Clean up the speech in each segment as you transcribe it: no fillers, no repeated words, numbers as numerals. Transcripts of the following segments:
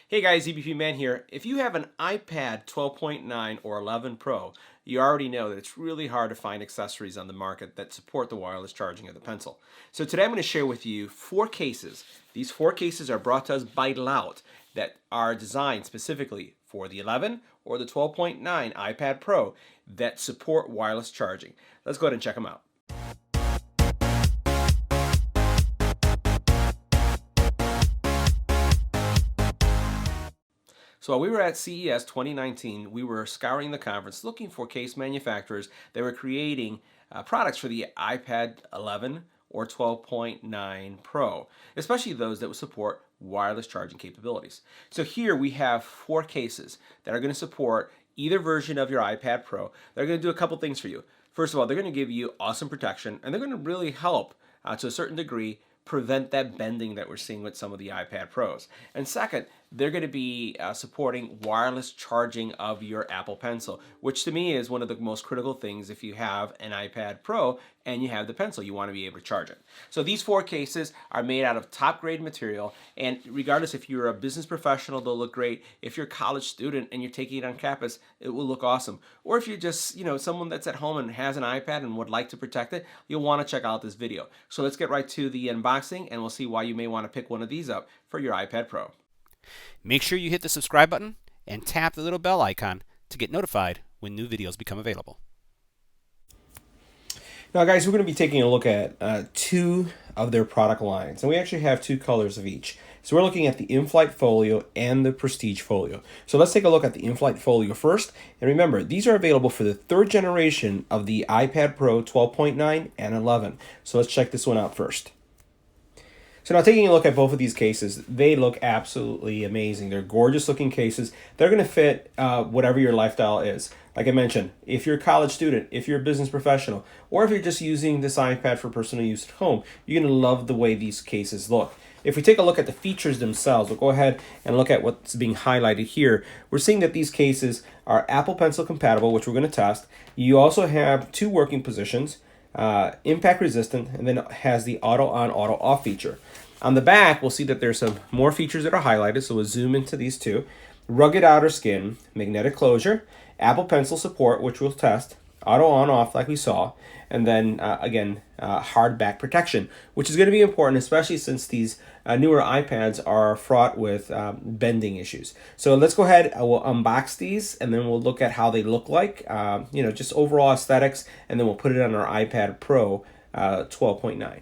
Hey guys, EBPMAN here. If you have an iPad 12.9 or 11 Pro, you already know that it's really hard to find accessories on the market that support the wireless charging of the pencil. So today I'm going to share with you 4 cases. These 4 cases are brought to us by Laut that are designed specifically for the 11 or the 12.9 iPad Pro that support wireless charging. Let's go ahead and check them out. So while we were at CES 2019, we were scouring the conference looking for case manufacturers that were creating products for the iPad 11 or 12.9 Pro, especially those that would support wireless charging capabilities. So here we have 4 cases that are going to support either version of your iPad Pro. They're going to do a couple things for you. First of all, they're going to give you awesome protection, and they're going to really help to a certain degree prevent that bending that we're seeing with some of the iPad Pros. And second, they're going to be supporting wireless charging of your Apple Pencil, which to me is one of the most critical things if you have an iPad Pro and you have the pencil, you want to be able to charge it. So these 4 cases are made out of top grade material, and regardless if you're a business professional, they'll look great. If you're a college student and you're taking it on campus, it will look awesome. Or if you're just, someone that's at home and has an iPad and would like to protect it, you'll want to check out this video. So let's get right to the unboxing and we'll see why you may want to pick one of these up for your iPad Pro. Make sure you hit the subscribe button and tap the little bell icon to get notified when new videos become available. Now guys, we're going to be taking a look at 2 of their product lines, and we actually have 2 colors of each. So we're looking at the Inflight Folio and the Prestige Folio. So let's take a look at the Inflight Folio first. And remember, these are available for the 3rd generation of the iPad Pro 12.9 and 11. So let's check this one out first. So now taking a look at both of these cases, they look absolutely amazing. They're gorgeous looking cases. They're going to fit whatever your lifestyle is. Like I mentioned, if you're a college student, if you're a business professional, or if you're just using this iPad for personal use at home, you're going to love the way these cases look. If we take a look at the features themselves, we'll go ahead and look at what's being highlighted here. We're seeing that these cases are Apple Pencil compatible, which we're going to test. You also have 2 working positions, impact resistant, and then it has the auto on, auto off feature. On the back, we'll see that there's some more features that are highlighted, so we'll zoom into these 2. Rugged outer skin, magnetic closure, Apple Pencil support, which we'll test, auto on, off like we saw, and then again, hard back protection, which is going to be important, especially since these newer iPads are fraught with bending issues. So let's go ahead, we'll unbox these, and then we'll look at how they look like, just overall aesthetics, and then we'll put it on our iPad Pro 12.9.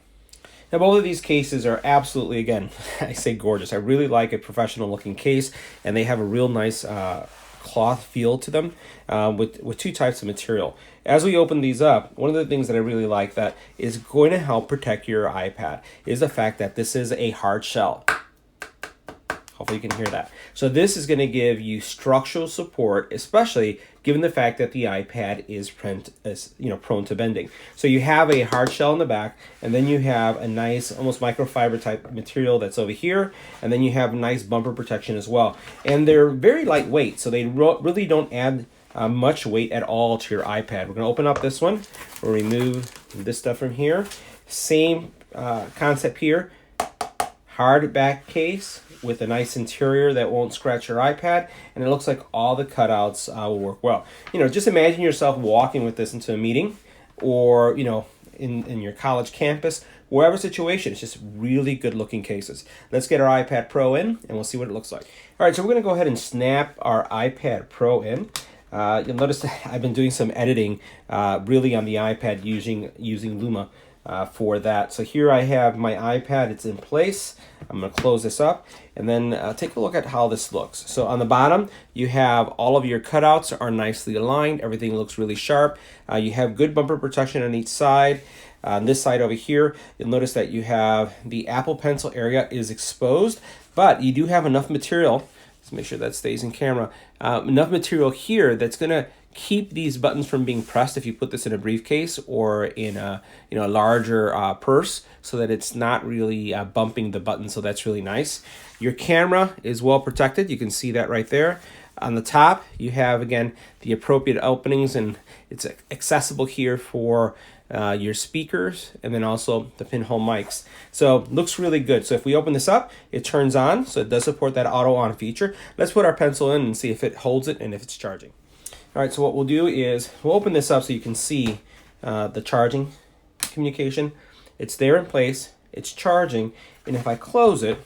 Now, both of these cases are absolutely, again, I say gorgeous. I really like a professional looking case, and they have a real nice cloth feel to them with 2 types of material. As we open these up, one of the things that I really like that is going to help protect your iPad is the fact that this is a hard shell. Hopefully you can hear that. So this is going to give you structural support, especially given the fact that the iPad is prone to bending. So you have a hard shell in the back, and then you have a nice, almost microfiber type material that's over here, and then you have nice bumper protection as well. And they're very lightweight, so they really don't add much weight at all to your iPad. We're going to open up this one. We'll remove this stuff from here. Same concept here. Hard back case with a nice interior that won't scratch your iPad, and it looks like all the cutouts will work well. Just imagine yourself walking with this into a meeting, or in your college campus, wherever situation. It's just really good looking cases. Let's get our iPad Pro in, and we'll see what it looks like. All right, so we're going to go ahead and snap our iPad Pro in. You'll notice that I've been doing some editing really on the iPad using Luma. For that. So here I have my iPad, it's in place. I'm going to close this up and then take a look at how this looks. So on the bottom, you have all of your cutouts are nicely aligned. Everything looks really sharp. You have good bumper protection on each side. On this side over here, you'll notice that you have the Apple Pencil area is exposed, but you do have enough material. Let's make sure that stays in camera. Enough material here that's going to keep these buttons from being pressed if you put this in a briefcase or in a larger purse, so that it's not really bumping the button. So that's really nice. Your camera is well protected. You can see that right there. On the top, you have again the appropriate openings, and it's accessible here for your speakers, and then also the pinhole mics. So looks really good. So if we open this up, it turns on, so it does support that auto on feature. Let's put our pencil in and see if it holds it and if it's charging. All right, so what we'll do is we'll open this up so you can see the charging communication. It's there in place, it's charging, and if I close it,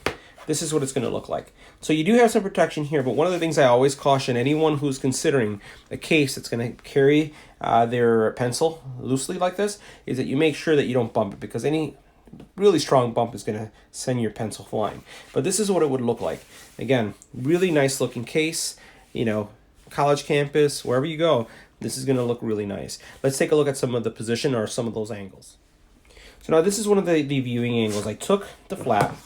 this is what it's going to look like. So you do have some protection here, but one of the things I always caution anyone who's considering a case that's going to carry their pencil loosely like this is that you make sure that you don't bump it, because any really strong bump is going to send your pencil flying. But this is what it would look like. Again, really nice looking case, you know, college campus, wherever you go, this is going to look really nice. Let's take a look at some of the position or some of those angles. So now this is one of the viewing angles. I took the flap,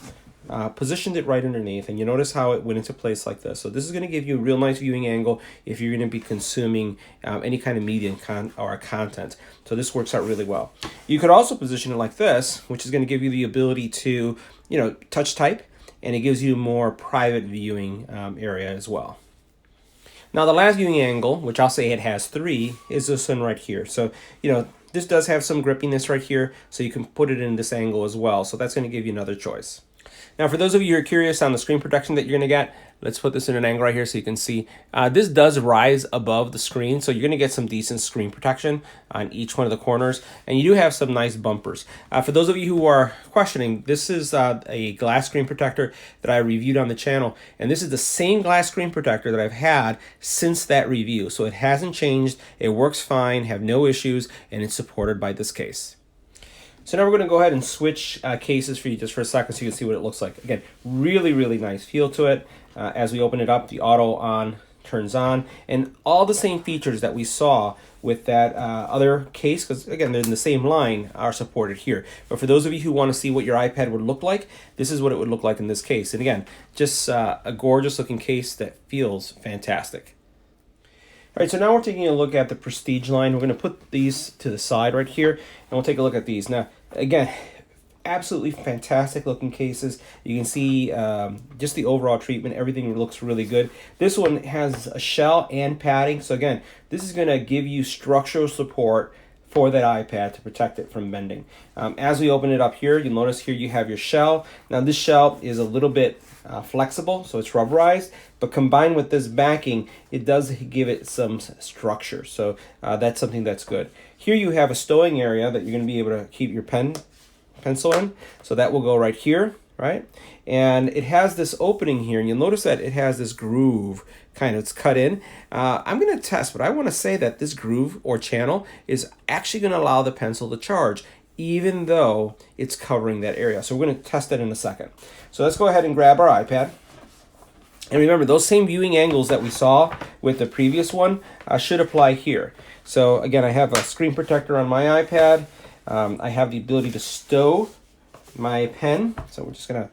positioned it right underneath, and you notice how it went into place like this. So this is going to give you a real nice viewing angle if you're going to be consuming any kind of media or content. So this works out really well. You could also position it like this, which is going to give you the ability to, you know, touch type, and it gives you more private viewing area as well. Now the last viewing angle, which I'll say it has 3, is this one right here. So, you know, this does have some grippiness right here, so you can put it in this angle as well. So that's going to give you another choice. Now, for those of you who are curious on the screen protection that you're going to get, let's put this in an angle right here so you can see. This does rise above the screen, so you're going to get some decent screen protection on each one of the corners, and you do have some nice bumpers. For those of you who are questioning, this is a glass screen protector that I reviewed on the channel, and this is the same glass screen protector that I've had since that review, so it hasn't changed. It works fine, have no issues, and it's supported by this case. So now we're going to go ahead and switch cases for you just for a second so you can see what it looks like. Again, really, really nice feel to it. As we open it up, the auto on turns on, and all the same features that we saw with that other case, because again, they're in the same line, are supported here. But for those of you who want to see what your iPad would look like, this is what it would look like in this case. And again, just a gorgeous looking case that feels fantastic. All right, so now we're taking a look at the Prestige line. We're going to put these to the side right here, and we'll take a look at these. Now, again, absolutely fantastic looking cases. You can see just the overall treatment. Everything looks really good. This one has a shell and padding. So again, this is going to give you structural support for that iPad to protect it from bending. As we open it up here, you'll notice here you have your shell. Now this shell is a little bit flexible, so it's rubberized, but combined with this backing, it does give it some structure. So that's something that's good. Here you have a stowing area that you're going to be able to keep your pencil in. So that will go right here, right? And it has this opening here, and you'll notice that it has this groove kind of, it's cut in. I'm going to test, but I want to say that this groove or channel is actually going to allow the pencil to charge, even though it's covering that area. So we're going to test that in a second. So let's go ahead and grab our iPad. And remember, those same viewing angles that we saw with the previous one should apply here. So again, I have a screen protector on my iPad. I have the ability to stow my pen. So we're just going to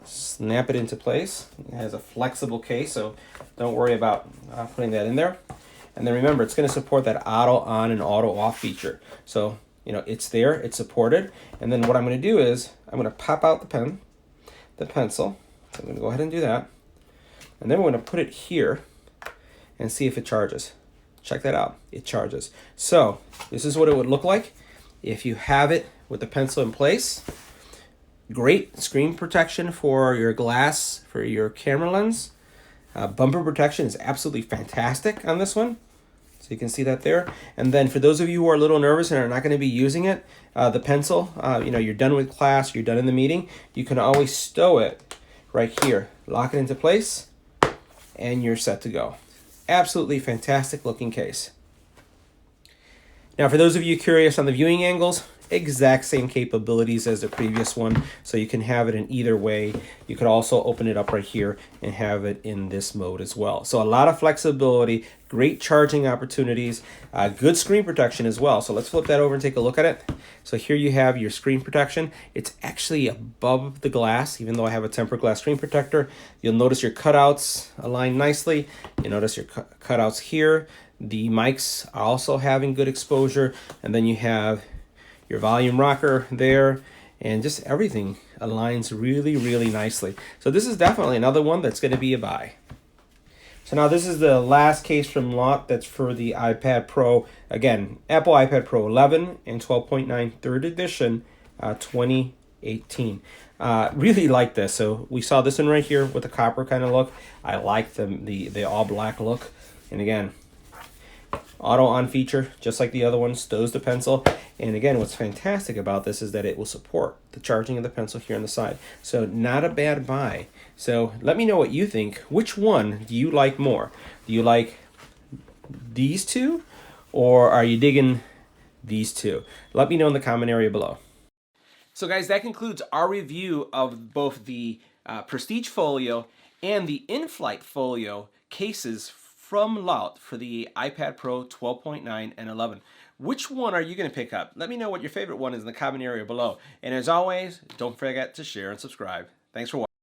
snap it into place. It has a flexible case, so don't worry about putting that in there. And then remember, it's going to support that auto on and auto off feature. So, you know, it's there, it's supported. And then what I'm going to do is I'm going to pop out the pencil. So I'm going to go ahead and do that. And then we're going to put it here and see if it charges. Check that out. It charges. So this is what it would look like if you have it with the pencil in place. Great screen protection for your glass, for your camera lens. Bumper protection is absolutely fantastic on this one. So you can see that there. And then for those of you who are a little nervous and are not going to be using it, the pencil, you know, you're done with class, you're done in the meeting, you can always stow it right here. Lock it into place, and you're set to go. Absolutely fantastic looking case. Now, for those of you curious on the viewing angles, exact same capabilities as the previous one, so you can have it in either way. You could also open it up right here and have it in this mode as well. So a lot of flexibility, great charging opportunities, good screen protection as well. So let's flip that over and take a look at it. So here you have your screen protection. It's actually above the glass, even though I have a tempered glass screen protector. You'll notice your cutouts align nicely. You notice your cutouts here. The mics are also having good exposure, and then you have your volume rocker there, and just everything aligns really, really nicely. So this is definitely another one that's going to be a buy. So now this is the last case from Laut that's for the iPad Pro. Again, Apple iPad Pro 11 and 12.9 third edition, 2018. Really like this. So we saw this one right here with the copper kind of look. I like the all black look. And again, auto on feature, just like the other one, stows the pencil. And again, what's fantastic about this is that it will support the charging of the pencil here on the side. So not a bad buy. So let me know what you think. Which one do you like more? Do you like these two, or are you digging these two? Let me know in the comment area below. So guys, that concludes our review of both the Prestige Folio and the In-Flight Folio cases from Laut for the iPad Pro 12.9 and 11. Which one are you going to pick up? Let me know what your favorite one is in the comment area below. And as always, don't forget to share and subscribe. Thanks for watching.